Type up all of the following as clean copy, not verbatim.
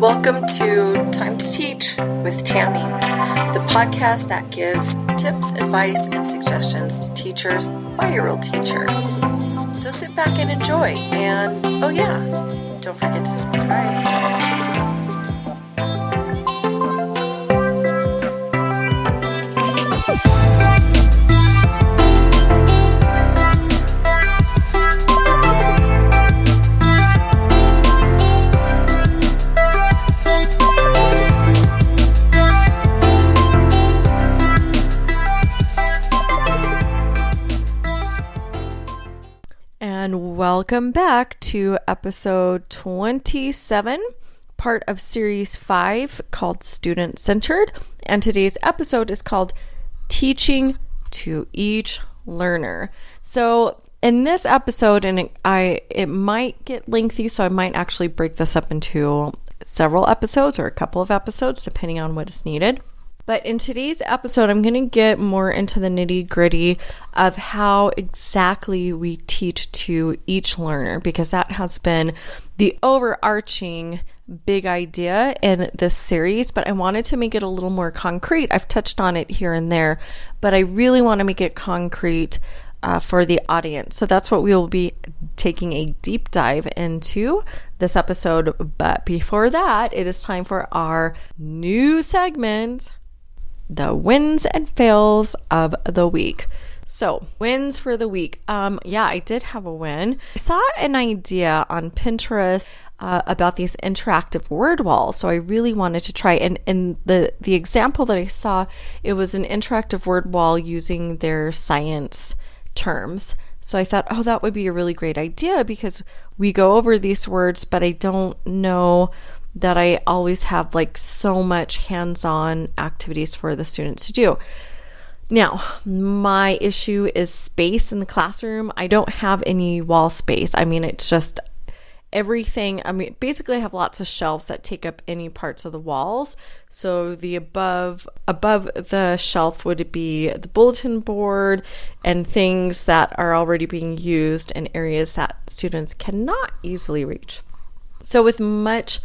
Welcome to Time to Teach with Tammy, the podcast that gives tips, advice, and suggestions to teachers by a real teacher. So sit back and enjoy. And oh yeah, don't forget to subscribe. Welcome back to episode 27, part of series 5 called Student Centered. And today's episode is called Teaching to Each Learner. So in this episode, and it might get lengthy, so I might actually break this up into several episodes or a couple of episodes, depending on what is needed. But in today's episode, I'm going to get more into the nitty-gritty of how exactly we teach to each learner, because that has been the overarching big idea in this series, but I wanted to make it a little more concrete. I've touched on it here and there, but I really want to make it concrete for the audience. So that's what we will be taking a deep dive into this episode. But before that, it is time for our new segment, the wins and fails of the week. So, wins for the week. I did have a win. I saw an idea on Pinterest about these interactive word walls. So I really wanted to try. And the example that I saw, it was an interactive word wall using their science terms. So I thought, oh, that would be a really great idea because we go over these words, but I don't know that I always have like so much hands-on activities for the students to do. Now, my issue is space in the classroom. I don't have any wall space. I mean, it's just everything. I mean, basically I have lots of shelves that take up any parts of the walls. So the above the shelf would be the bulletin board and things that are already being used in areas that students cannot easily reach. So with much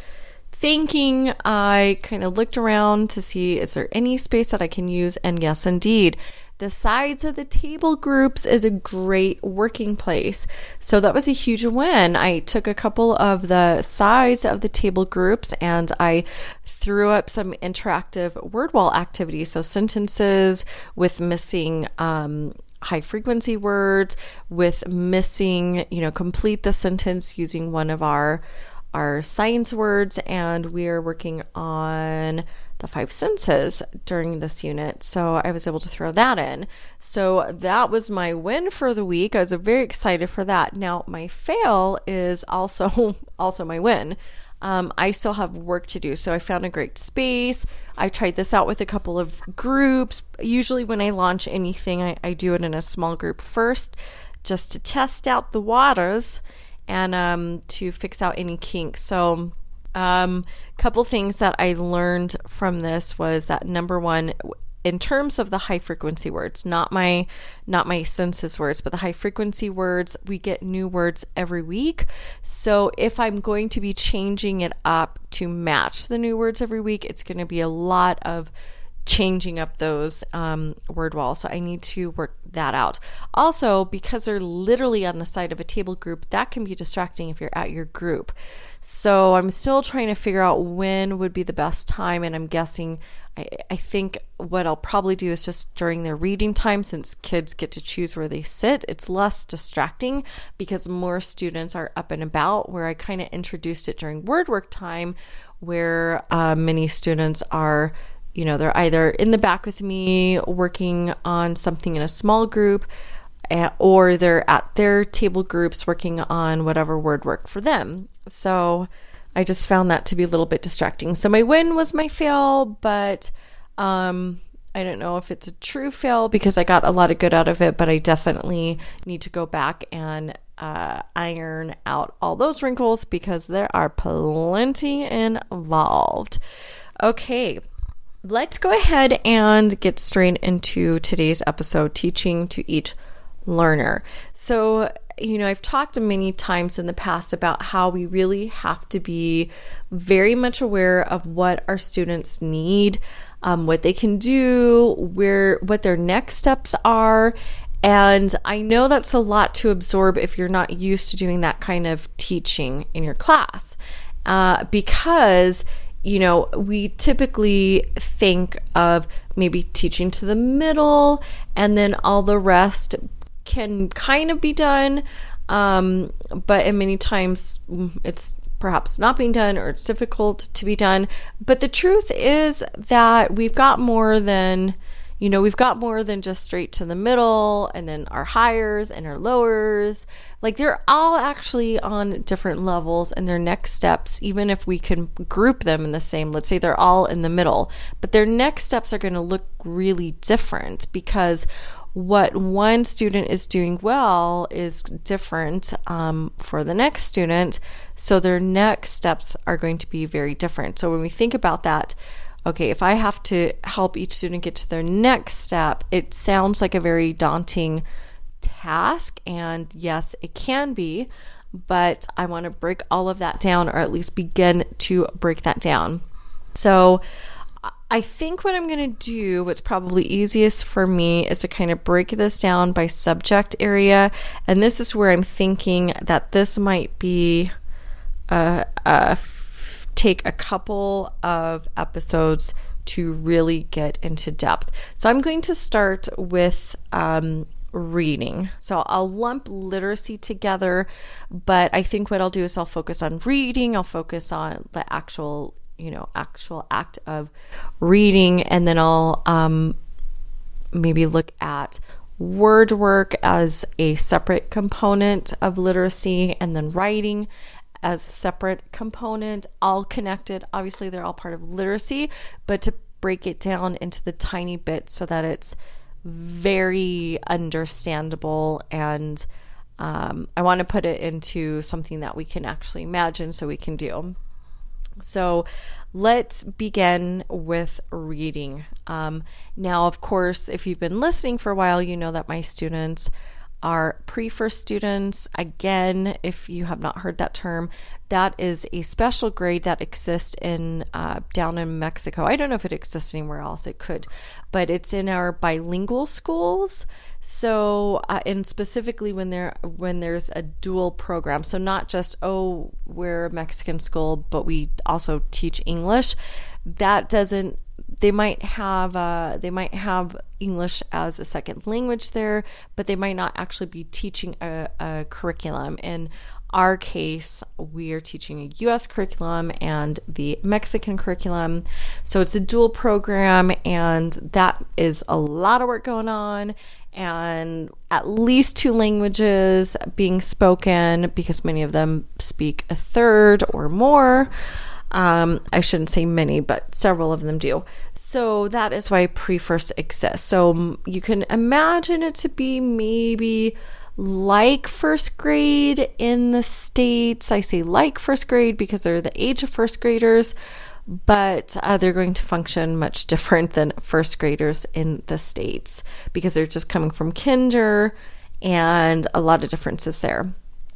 thinking, I kind of looked around to see, is there any space that I can use? And yes, indeed, the sides of the table groups is a great working place. So that was a huge win. I took a couple of the sides of the table groups and I threw up some interactive word wall activities. So sentences with missing high frequency words, with missing, complete the sentence using one of our science words, and we are working on the 5 senses during this unit. So I was able to throw that in. So that was my win for the week. I was very excited for that. Now my fail is also my win. I still have work to do. So I found a great space. I tried this out with a couple of groups. Usually when I launch anything, I do it in a small group first, just to test out the waters and to fix out any kinks. So couple things that I learned from this was that, number one, in terms of the high frequency words, not my census words, but the high frequency words, we get new words every week. So if I'm going to be changing it up to match the new words every week, it's going to be a lot of changing up those word walls. So I need to work that out. Also, because they're literally on the side of a table group, that can be distracting if you're at your group. So I'm still trying to figure out when would be the best time, and I'm guessing I think what I'll probably do is just during their reading time, since kids get to choose where they sit, it's less distracting because more students are up and about, where I kind of introduced it during word work time, where many students are they're either in the back with me working on something in a small group, or they're at their table groups working on whatever word work for them. So I just found that to be a little bit distracting. So my win was my fail, but I don't know if it's a true fail because I got a lot of good out of it, but I definitely need to go back and iron out all those wrinkles because there are plenty involved. Okay. Let's go ahead and get straight into today's episode, Teaching to Each Learner. So I've talked many times in the past about how we really have to be very much aware of what our students need, what they can do, what their next steps are. And I know that's a lot to absorb if you're not used to doing that kind of teaching in your class, because we typically think of maybe teaching to the middle and then all the rest can kind of be done. But in many times it's perhaps not being done, or it's difficult to be done. But the truth is that we've got more than just straight to the middle, and then our highers and our lowers. Like, they're all actually on different levels, and their next steps, even if we can group them in the same, let's say they're all in the middle, but their next steps are going to look really different, because what one student is doing well is different for the next student. So their next steps are going to be very different. So when we think about that, okay, if I have to help each student get to their next step, it sounds like a very daunting task. And yes, it can be, but I want to break all of that down, or at least begin to break that down. So I think what I'm going to do, what's probably easiest for me, is to kind of break this down by subject area. And this is where I'm thinking that this might be take a couple of episodes to really get into depth. So I'm going to start with reading. So I'll lump literacy together, but I think what I'll do is I'll focus on reading. I'll focus on the actual act of reading, and then I'll maybe look at word work as a separate component of literacy, and then writing as a separate component, all connected. Obviously, they're all part of literacy, but to break it down into the tiny bits so that it's very understandable, and I want to put it into something that we can actually imagine so we can do. So let's begin with reading. Now, of course, if you've been listening for a while, you know that my students are pre-first students. Again, if you have not heard that term, that is a special grade that exists down in Mexico. I don't know if it exists anywhere else. It could, but it's in our bilingual schools. So, and specifically when there's a dual program, so not just, we're a Mexican school, but we also teach English. They might have English as a second language there, but they might not actually be teaching a curriculum. In our case, we are teaching a U.S. curriculum and the Mexican curriculum. So it's a dual program, and that is a lot of work going on, and at least 2 languages being spoken, because many of them speak a third or more. I shouldn't say many, but several of them do. So that is why pre-first exists. So you can imagine it to be maybe like first grade in the States. I say like first grade because they're the age of first graders, but they're going to function much different than first graders in the States, because they're just coming from kinder, and a lot of differences there.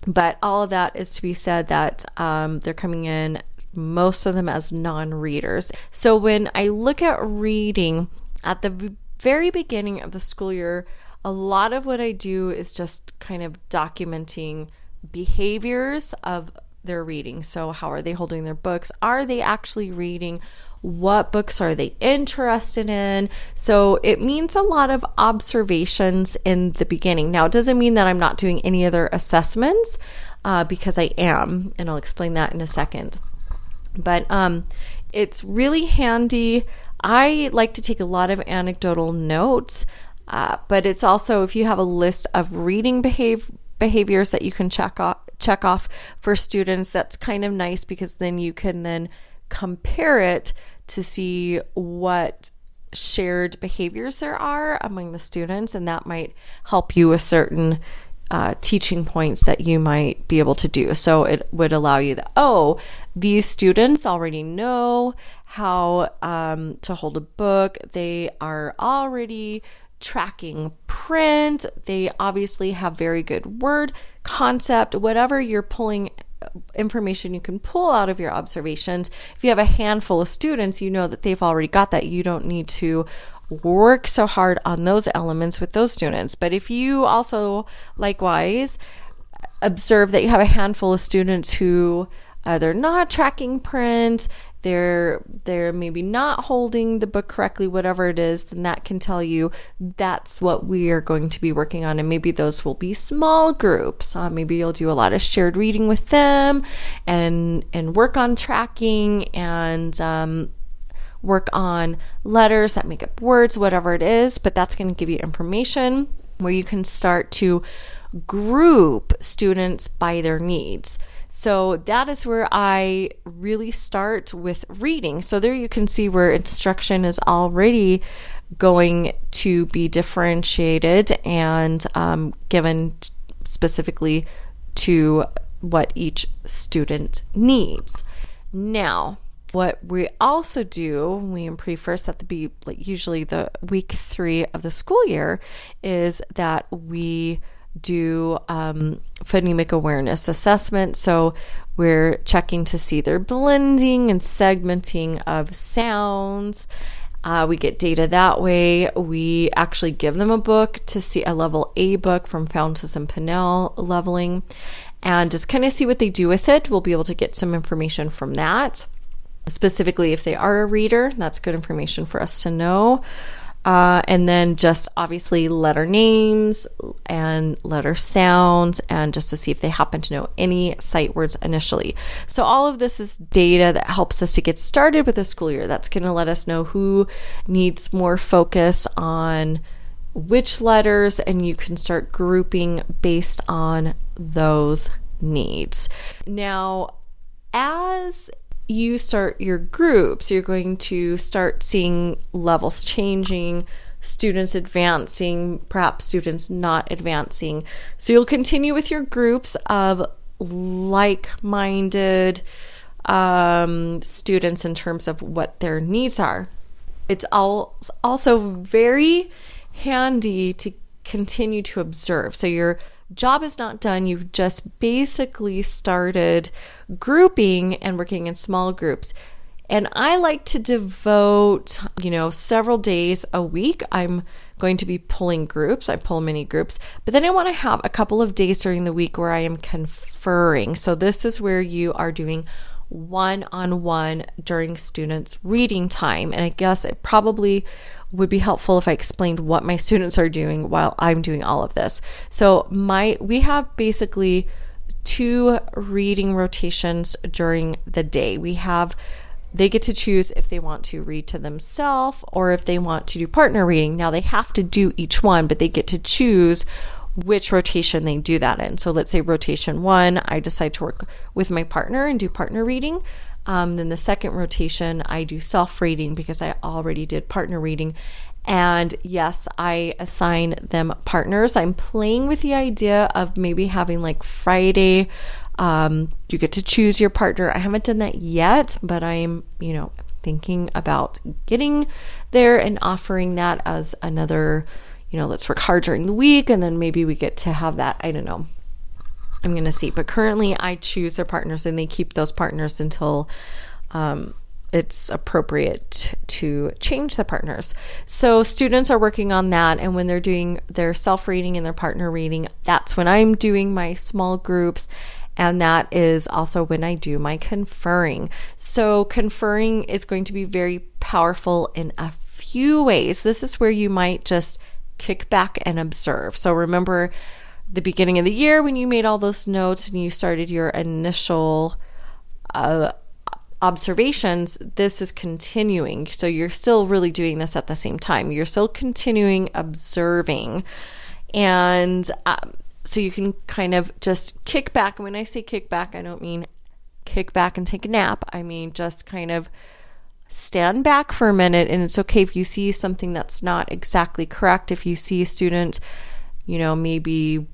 But all of that is to be said that they're coming in, most of them, as non-readers. So when I look at reading at the very beginning of the school year, a lot of what I do is just kind of documenting behaviors of their reading. So how are they holding their books? Are they actually reading? What books are they interested in? So it means a lot of observations in the beginning. Now, it doesn't mean that I'm not doing any other assessments, because I am, and I'll explain that in a second. But it's really handy. I like to take a lot of anecdotal notes, but it's also, if you have a list of reading behaviors that you can check off for students, that's kind of nice, because then you can then compare it to see what shared behaviors there are among the students, and that might help you with certain teaching points that you might be able to do. So it would allow you that, these students already know how to hold a book. They are already tracking print. They obviously have very good word concept, whatever you're pulling information you can pull out of your observations. If you have a handful of students, you know that they've already got that. You don't need to work so hard on those elements with those students. But if you also likewise observe that you have a handful of students who they're not tracking print, they're maybe not holding the book correctly, whatever it is, then that can tell you that's what we are going to be working on. And maybe those will be small groups. Maybe you'll do a lot of shared reading with them and work on tracking and work on letters that make up words, whatever it is. But that's going to give you information where you can start to group students by their needs. So that is where I really start with reading. So there you can see where instruction is already going to be differentiated and given specifically to what each student needs. Now, what we also do, we in pre-first at the usually the week 3 of the school year, is that we do phonemic awareness assessment. So we're checking to see their blending and segmenting of sounds. We get data that way. We actually give them a book to see, a level A book from Fountas and Pinnell leveling, and just kind of see what they do with it. We'll be able to get some information from that. Specifically, if they are a reader, that's good information for us to know. And then just obviously letter names and letter sounds, and just to see if they happen to know any sight words initially. So all of this is data that helps us to get started with the school year. That's going to let us know who needs more focus on which letters, and you can start grouping based on those needs. Now, as you start your groups, you're going to start seeing levels changing, students advancing, perhaps students not advancing. So you'll continue with your groups of like-minded students in terms of what their needs are. It's also very handy to continue to observe. So your job is not done. You've just basically started grouping and working in small groups. And I like to devote, several days a week. I'm going to be pulling groups. I pull mini groups, but then I want to have a couple of days during the week where I am conferring. So this is where you are doing one-on-one during students' reading time. And I guess it probably would be helpful if I explained what my students are doing while I'm doing all of this. So we have basically 2 reading rotations during the day. They get to choose if they want to read to themselves or if they want to do partner reading. Now they have to do each one, but they get to choose which rotation they do that in. So let's say rotation 1, I decide to work with my partner and do partner reading. Then the second rotation, I do self-reading because I already did partner reading. And yes, I assign them partners. I'm playing with the idea of maybe having like Friday, you get to choose your partner. I haven't done that yet, but I'm, thinking about getting there and offering that as another, let's work hard during the week, and then maybe we get to have that. I don't know. I'm going to see. But currently I choose their partners and they keep those partners until it's appropriate to change the partners. So students are working on that. And when they're doing their self-reading and their partner reading, that's when I'm doing my small groups. And that is also when I do my conferring. So conferring is going to be very powerful in a few ways. This is where you might just kick back and observe. So remember the beginning of the year when you made all those notes and you started your initial observations, this is continuing. So you're still really doing this at the same time. You're still continuing observing. And so you can kind of just kick back. And when I say kick back, I don't mean kick back and take a nap. I mean just kind of stand back for a minute. And it's okay if you see something that's not exactly correct. If you see a student, maybe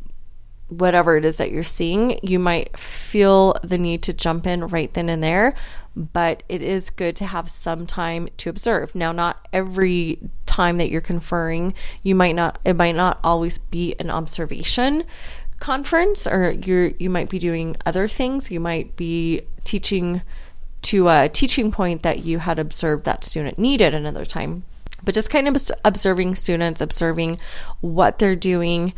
whatever it is that you're seeing, you might feel the need to jump in right then and there, but it is good to have some time to observe. Now, not every time that you're conferring, it might not always be an observation conference, or you might be doing other things. You might be teaching to a teaching point that you had observed that student needed another time. But just kind of observing students, observing what they're doing.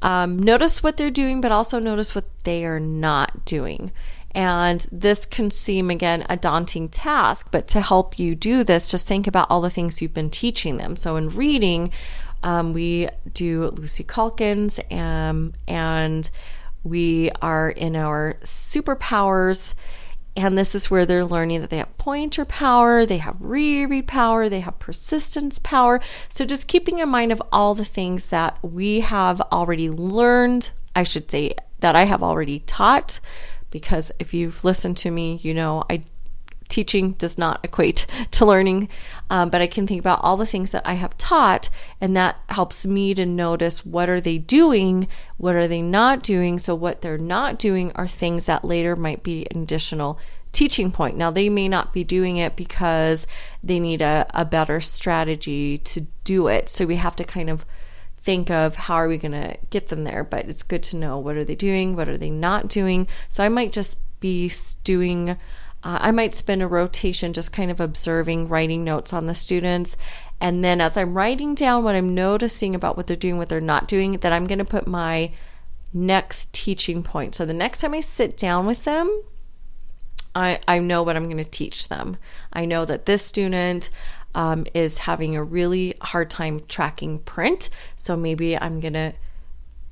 Notice what they're doing, but also notice what they are not doing. And this can seem, again, a daunting task, but to help you do this, just think about all the things you've been teaching them. So in reading, we do Lucy Calkins, and we are in our superpowers. And this is where they're learning that they have pointer power, they have reread power, they have persistence power. So just keeping in mind of all the things that we have already learned, I should say that I have already taught, because if you've listened to me, you know teaching does not equate to learning, but I can think about all the things that I have taught, and that helps me to notice what are they doing, what are they not doing. So what they're not doing are things that later might be an additional teaching point. Now, they may not be doing it because they need a better strategy to do it. So we have to kind of think of how are we going to get them there, but it's good to know what are they doing, what are they not doing. So I might just be doing I might spend a rotation just kind of observing, writing notes on the students. And then as I'm writing down what I'm noticing about what they're doing, what they're not doing, then I'm going to put my next teaching point. So the next time I sit down with them, I know what I'm going to teach them. I know that this student is having a really hard time tracking print. So maybe I'm going to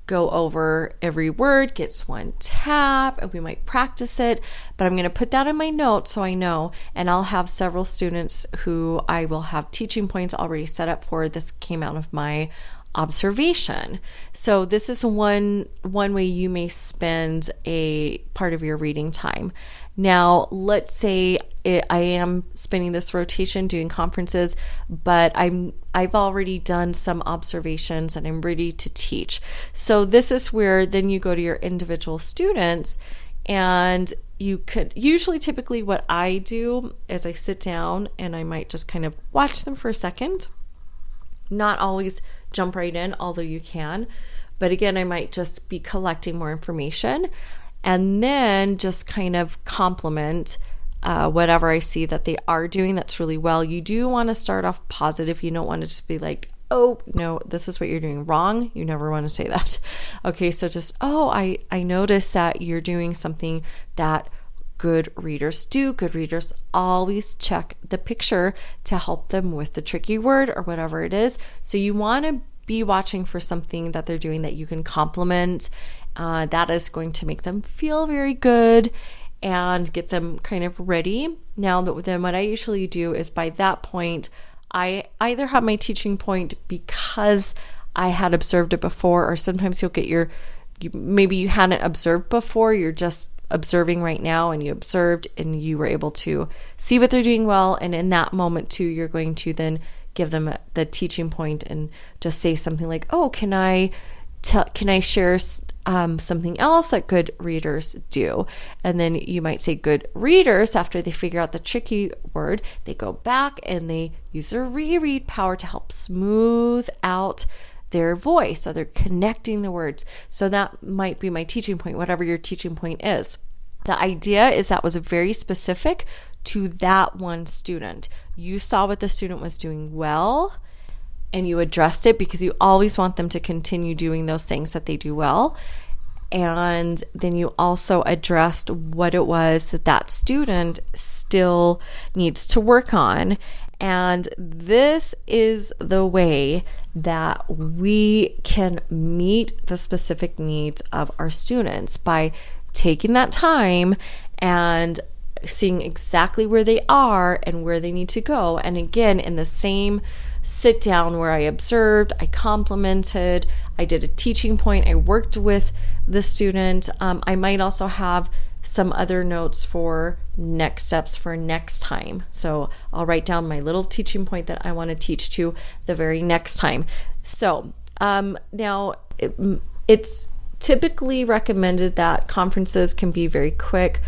go over every word, gets one tap, and we might practice it, but I'm going to put that in my notes so I know, and I'll have several students who I will have teaching points already set up for. This came out of my observation. So this is one way you may spend a part of your reading time. Now, let's say I am spending this rotation doing conferences, but I've already done some observations and I'm ready to teach. So this is where then you go to your individual students, and you could typically what I do is I sit down and I might just kind of watch them for a second. Not always jump right in, although you can. But again, I might just be collecting more information and then just kind of compliment whatever I see that they are doing that's really well. You do want to start off positive. You don't want to just be like, oh, no, this is what you're doing wrong. You never want to say that. Okay, so just, I noticed that you're doing something that good readers do. Good readers always check the picture to help them with the tricky word or whatever it is. So you want to be watching for something that they're doing that you can compliment. That is going to make them feel very good and get them kind of ready. Now, then what I usually do is by that point, I either have my teaching point because I had observed it before, or sometimes you'll get maybe you hadn't observed before, you're just observing right now and you observed and you were able to see what they're doing well. And in that moment too, you're going to then give them the teaching point and just say something like, oh, can I share something else that good readers do? And then you might say good readers, after they figure out the tricky word, they go back and they use their reread power to help smooth out their voice. So they're connecting the words. So that might be my teaching point, whatever your teaching point is. The idea is that was very specific to that one student. You saw what the student was doing well and you addressed it because you always want them to continue doing those things that they do well. And then you also addressed what it was that student still needs to work on. And this is the way that we can meet the specific needs of our students, by taking that time and seeing exactly where they are and where they need to go. And again, in the same sit down where I observed, I complimented, I did a teaching point, I worked with the student. I might also have some other notes for next steps for next time. So I'll write down my little teaching point that I want to teach to the very next time. So now it's typically recommended that conferences can be very quick.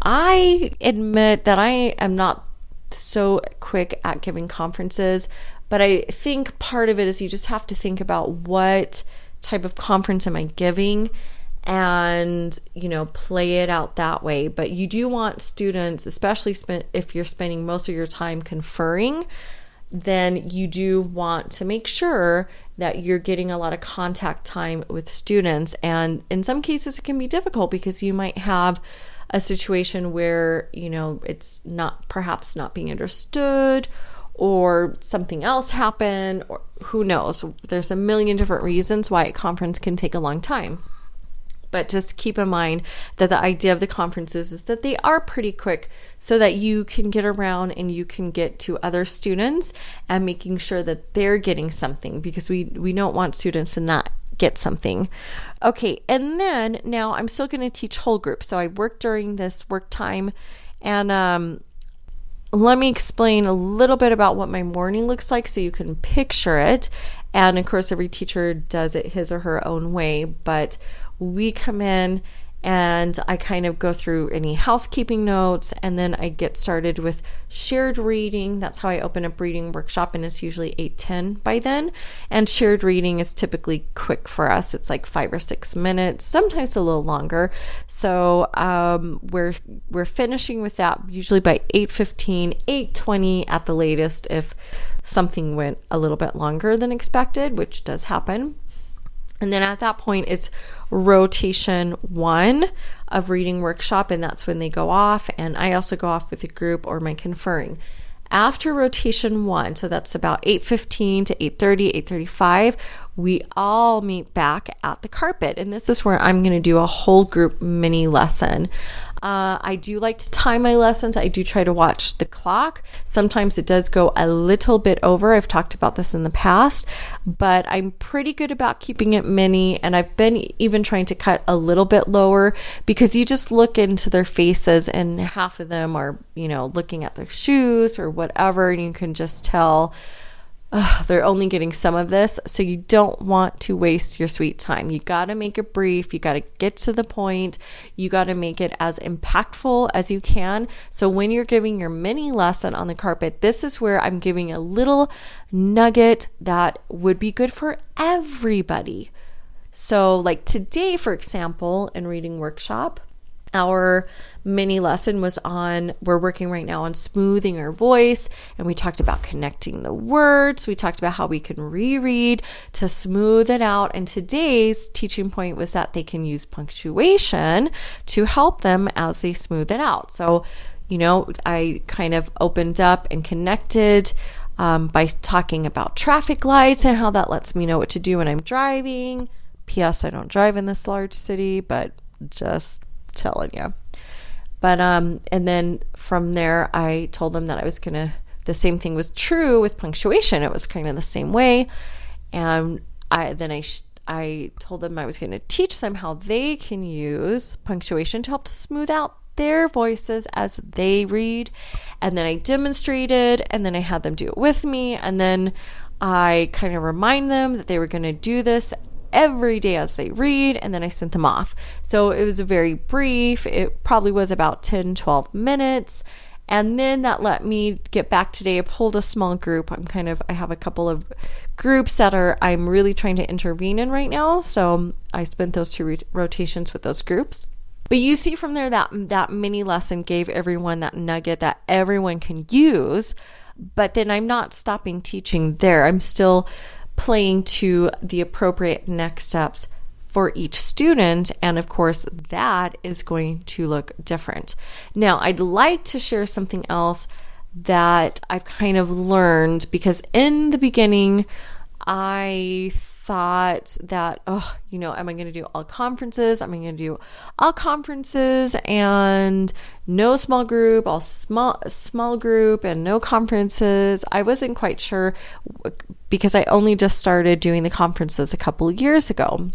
I admit that I am not so quick at giving conferences, But I think part of it is you just have to think about what type of conference am I giving, and play it out that way. But you do want students, especially if you're spending most of your time conferring, then you do want to make sure that you're getting a lot of contact time with students. And in some cases it can be difficult because you might have a situation where it's perhaps not being understood, or something else happened, or who knows. There's a million different reasons why a conference can take a long time. But just keep in mind that the idea of the conferences is that they are pretty quick, so that you can get around and you can get to other students and making sure that they're getting something, because we don't want students to not get something. Okay, and then now I'm still going to teach whole groups. So I work during this work time, and let me explain a little bit about what my morning looks like so you can picture it. And of course, every teacher does it his or her own way, but we come in and I kind of go through any housekeeping notes, and then I get started with shared reading. That's how I open up reading workshop, and it's usually 8:10 by then. And shared reading is typically quick for us. It's like 5 or 6 minutes, sometimes a little longer. So we're finishing with that usually by 8:15, 8:20 at the latest if something went a little bit longer than expected, which does happen. And then at that point, it's rotation 1 of reading workshop, and that's when they go off. And I also go off with the group or my conferring. After rotation 1, so that's about 8:15 to 8:30, 8:35, we all meet back at the carpet. And this is where I'm going to do a whole group mini lesson. I do like to time my lessons. I do try to watch the clock. Sometimes it does go a little bit over. I've talked about this in the past, but I'm pretty good about keeping it mini, and I've been even trying to cut a little bit lower, because you just look into their faces and half of them are, looking at their shoes or whatever, and you can just tell they're only getting some of this. So you don't want to waste your sweet time. You got to make it brief. You got to get to the point. You got to make it as impactful as you can. So when you're giving your mini lesson on the carpet, this is where I'm giving a little nugget that would be good for everybody. So like today, for example, in reading workshop, our mini lesson was we're working right now on smoothing our voice, and we talked about connecting the words. We talked about how we can reread to smooth it out. And today's teaching point was that they can use punctuation to help them as they smooth it out. So, I kind of opened up and connected by talking about traffic lights and how that lets me know what to do when I'm driving. P.S. I don't drive in this large city, but just telling you. But and then from there I told them that I was gonna, the same thing was true with punctuation. It was kind of the same way. And I told them I was going to teach them how they can use punctuation to help to smooth out their voices as they read. And then I demonstrated, and then I had them do it with me, and then I kind of remind them that they were going to do this every day as they read, and then I sent them off. So it was a very brief, it probably was about 10-12 minutes, and then that let me get back today. I pulled a small group. I have a couple of groups that I'm really trying to intervene in right now, so I spent those 2 rotations with those groups. But you see from there that mini lesson gave everyone that nugget that everyone can use, but then I'm not stopping teaching there. I'm still playing to the appropriate next steps for each student, and of course that is going to look different. Now I'd like to share something else that I've kind of learned, because in the beginning I thought that, am I going to do all conferences? Am I going to do all conferences and no small group, all small group and no conferences? I wasn't quite sure, because I only just started doing the conferences a couple of years ago.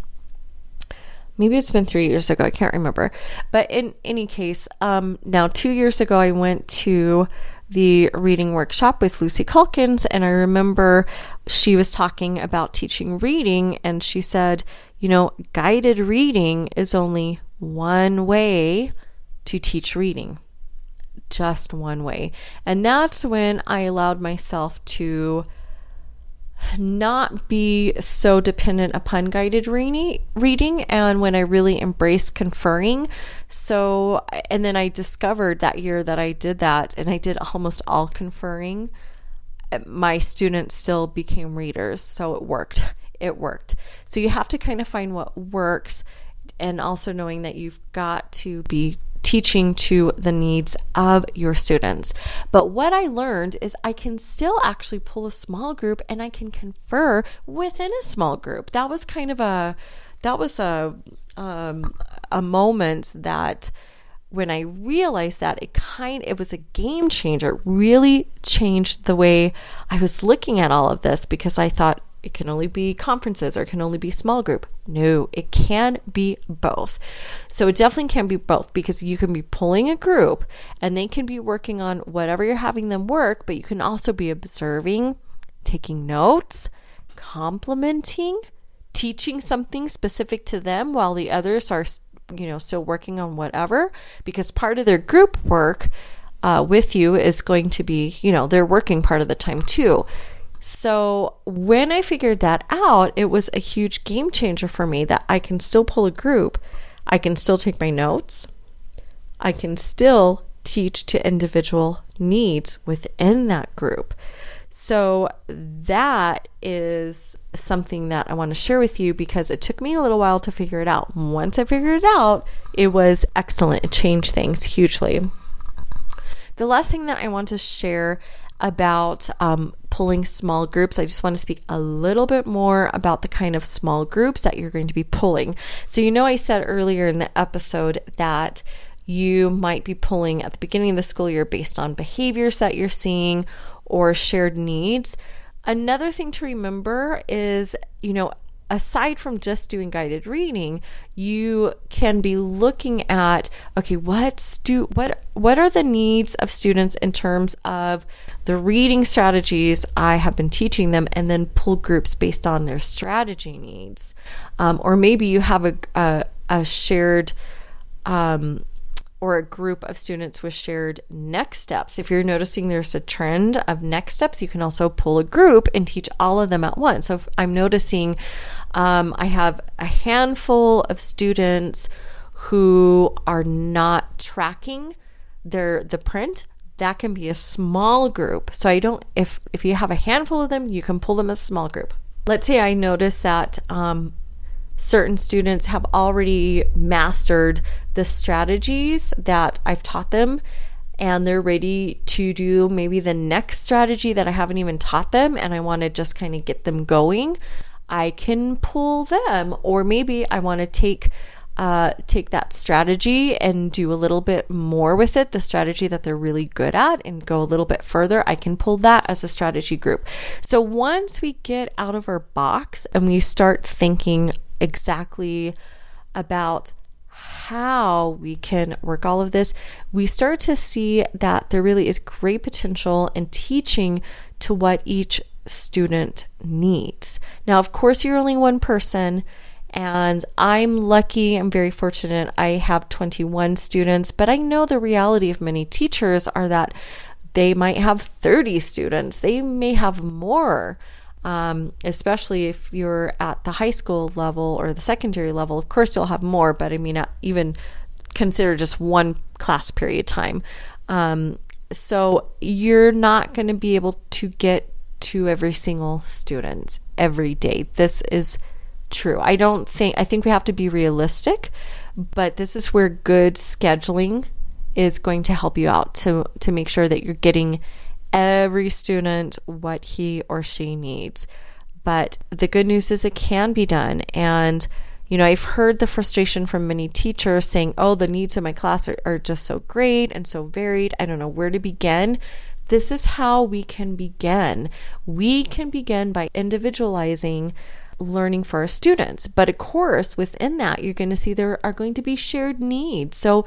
Maybe it's been 3 years ago. I can't remember. But in any case, now 2 years ago, I went to the reading workshop with Lucy Calkins, and I remember she was talking about teaching reading, and she said, guided reading is only one way to teach reading. Just one way. And that's when I allowed myself to not be so dependent upon guided reading, and when I really embraced conferring. So, and then I discovered that year that I did that, and I did almost all conferring, my students still became readers. So it worked. So you have to kind of find what works, and also knowing that you've got to be teaching to the needs of your students. But what I learned is I can still actually pull a small group and I can confer within a small group. That was kind of a moment that when I realized that, it was a game changer. It really changed the way I was looking at all of this, because I thought it can only be conferences or it can only be small group. No, it can be both. So it definitely can be both, because you can be pulling a group and they can be working on whatever you're having them work, but you can also be observing, taking notes, complimenting, teaching something specific to them while the others are, still working on whatever, because part of their group work with you is going to be, they're working part of the time too. So when I figured that out, it was a huge game changer for me that I can still pull a group. I can still take my notes. I can still teach to individual needs within that group. So that is something that I want to share with you, because it took me a little while to figure it out. Once I figured it out, it was excellent. It changed things hugely. The last thing that I want to share about pulling small groups, I just want to speak a little bit more about the kind of small groups that you're going to be pulling. So I said earlier in the episode that you might be pulling at the beginning of the school year based on behaviors that you're seeing or shared needs. Another thing to remember is, aside from just doing guided reading, you can be looking at, okay, what are the needs of students in terms of the reading strategies I have been teaching them, and then pull groups based on their strategy needs. Or maybe you have a shared or a group of students with shared next steps. If you're noticing there's a trend of next steps, you can also pull a group and teach all of them at once. So if I'm noticing I have a handful of students who are not tracking the print, that can be a small group. So if you have a handful of them, you can pull them as a small group. Let's say I notice that certain students have already mastered the strategies that I've taught them, and they're ready to do maybe the next strategy that I haven't even taught them, and I want to just kind of get them going. I can pull them, or maybe I want to take that strategy and do a little bit more with it, the strategy that they're really good at, and go a little bit further. I can pull that as a strategy group. So once we get out of our box and we start thinking exactly about how we can work all of this, we start to see that there really is great potential in teaching to what each student needs. Now, of course, you're only one person, and I'm lucky, I'm very fortunate. I have 21 students, but I know the reality of many teachers are that they might have 30 students. They may have more. Especially if you're at the high school level or the secondary level. Of course you'll have more, but I mean, even consider just one class period time. So you're not going to be able to get to every single student every day. This is true. I think we have to be realistic, but this is where good scheduling is going to help you out to make sure that you're getting every student what he or she needs. But the good news is it can be done. And I've heard the frustration from many teachers saying, oh, the needs of my class are just so great and so varied, I don't know where to begin. This is how we can begin. We can begin by individualizing learning for our students. But of course, within that, you're going to see there are going to be shared needs. So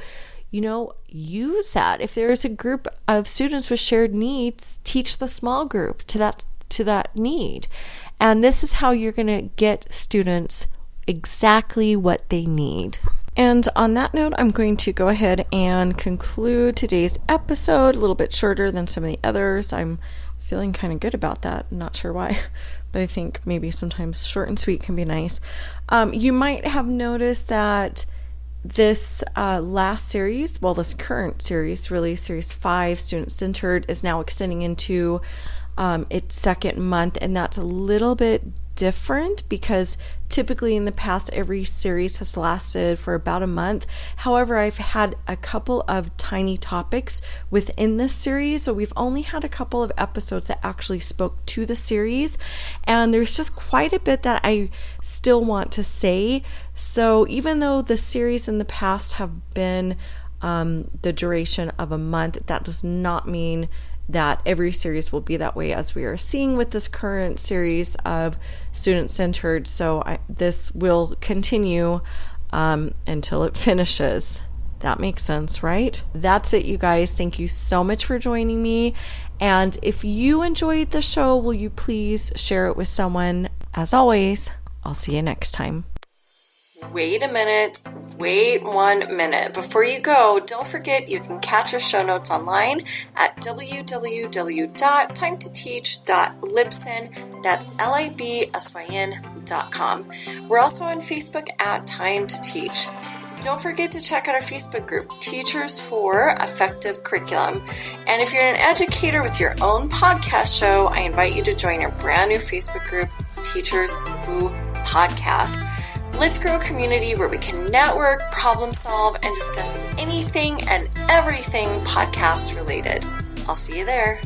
use that. If there's a group of students with shared needs, teach the small group to that need. And this is how you're going to get students exactly what they need. And on that note, I'm going to go ahead and conclude today's episode, a little bit shorter than some of the others. I'm feeling kind of good about that. Not sure why, but I think maybe sometimes short and sweet can be nice. You might have noticed that this last series, well, this current series, really series 5, student-centered, is now extending into its second month, and that's a little bit different because typically in the past every series has lasted for about a month. However, I've had a couple of tiny topics within this series, so we've only had a couple of episodes that actually spoke to the series, and there's just quite a bit that I still want to say. So even though the series in the past have been the duration of a month, that does not mean that every series will be that way, as we are seeing with this current series of student-centered. So this will continue until it finishes. That makes sense, right? That's it, you guys. Thank you so much for joining me. And if you enjoyed the show, will you please share it with someone? As always, I'll see you next time. Wait a minute. Wait 1 minute. Before you go, don't forget you can catch our show notes online at www.timetoteach.libsyn. That's libsyn.com. We're also on Facebook at Time to Teach. Don't forget to check out our Facebook group, Teachers for Effective Curriculum. And if you're an educator with your own podcast show, I invite you to join our brand new Facebook group, Teachers Who Podcast. Let's grow a community where we can network, problem solve, and discuss anything and everything podcast related. I'll see you there.